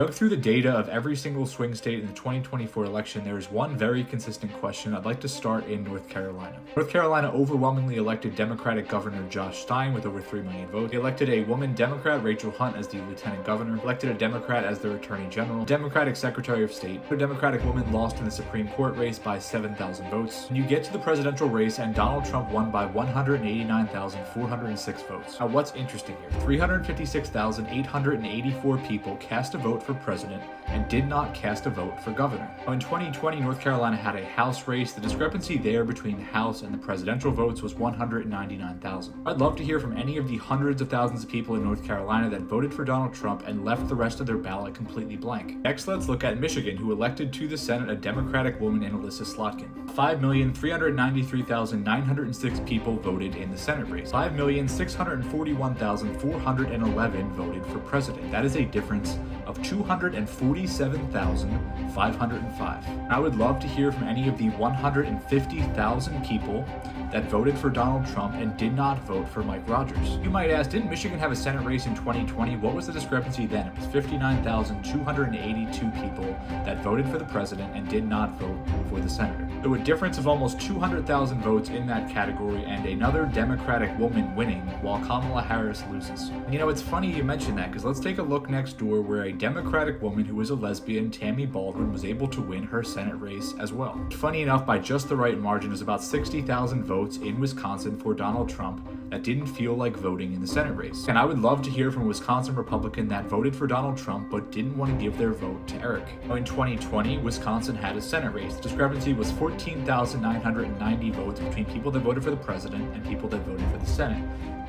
Going through the data of every single swing state in the 2024 election, there is one very consistent question. I'd like to start in North Carolina. North Carolina overwhelmingly elected Democratic Governor Josh Stein with over 3 million votes. They elected a woman Democrat, Rachel Hunt, as the Lieutenant Governor, elected a Democrat as their Attorney General, Democratic Secretary of State. A Democratic woman lost in the Supreme Court race by 7,000 votes. And you get to the presidential race and Donald Trump won by 189,406 votes. Now what's interesting here? 356,884 people cast a vote for president and did not cast a vote for governor. Now in 2020, North Carolina had a House race. The discrepancy there between the House and the presidential votes was 199,000. I'd love to hear from any of the hundreds of thousands of people in North Carolina that voted for Donald Trump and left the rest of their ballot completely blank. Next, let's look at Michigan, who elected to the Senate a Democratic woman in Alyssa Slotkin. 5,393,906 people voted in the Senate race. 5,641,411 voted for president. That is a difference of 247,505. I would love to hear from any of the 150,000 people that voted for Donald Trump and did not vote for Mike Rogers. You might ask, didn't Michigan have a Senate race in 2020? What was the discrepancy then? It was 59,282 people that voted for the president and did not vote for the senator. So a difference of almost 200,000 votes in that category, and another Democratic woman winning while Kamala Harris loses. And you know, it's funny you mention that, because let's take a look next door where a Democratic woman who is a lesbian, Tammy Baldwin, was able to win her Senate race as well. Funny enough, by just the right margin, is about 60,000 votes in Wisconsin for Donald Trump that didn't feel like voting in the Senate race. And I would love to hear from a Wisconsin Republican that voted for Donald Trump but didn't want to give their vote to Eric. Now, in 2020, Wisconsin had a Senate race. The discrepancy was 14,990 votes between people that voted for the president and people that voted for the Senate.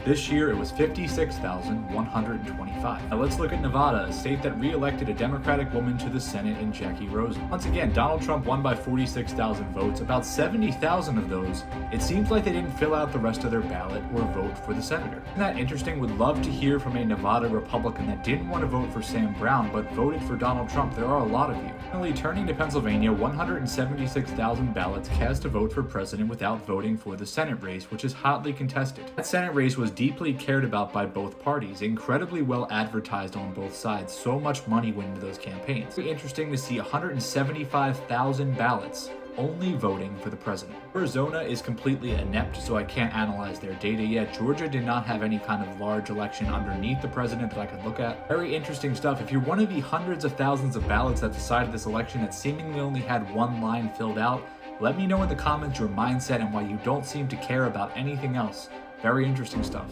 This year, it was 56,125. Now let's look at Nevada, a state that re-elected a Democratic woman to the Senate in Jackie Rosen. Once again, Donald Trump won by 46,000 votes. About 70,000 of those, it seems like they didn't fill out the rest of their ballot or vote for the senator. Isn't that interesting? Would love to hear from a Nevada Republican that didn't want to vote for Sam Brown but voted for Donald Trump. There are a lot of you. Finally, turning to Pennsylvania, 176,000 ballots cast a vote for president without voting for the Senate race, which is hotly contested. That Senate race was deeply cared about by both parties, incredibly well advertised on both sides. So much money went into those campaigns. Very interesting to see 175,000 ballots only voting for the president. Arizona is completely inept, so I can't analyze their data yet. Georgia did not have any kind of large election underneath the president that I could look at. Very interesting stuff. If you're one of the hundreds of thousands of ballots that decided this election that seemingly only had one line filled out, let me know in the comments your mindset and why you don't seem to care about anything else. Very interesting stuff.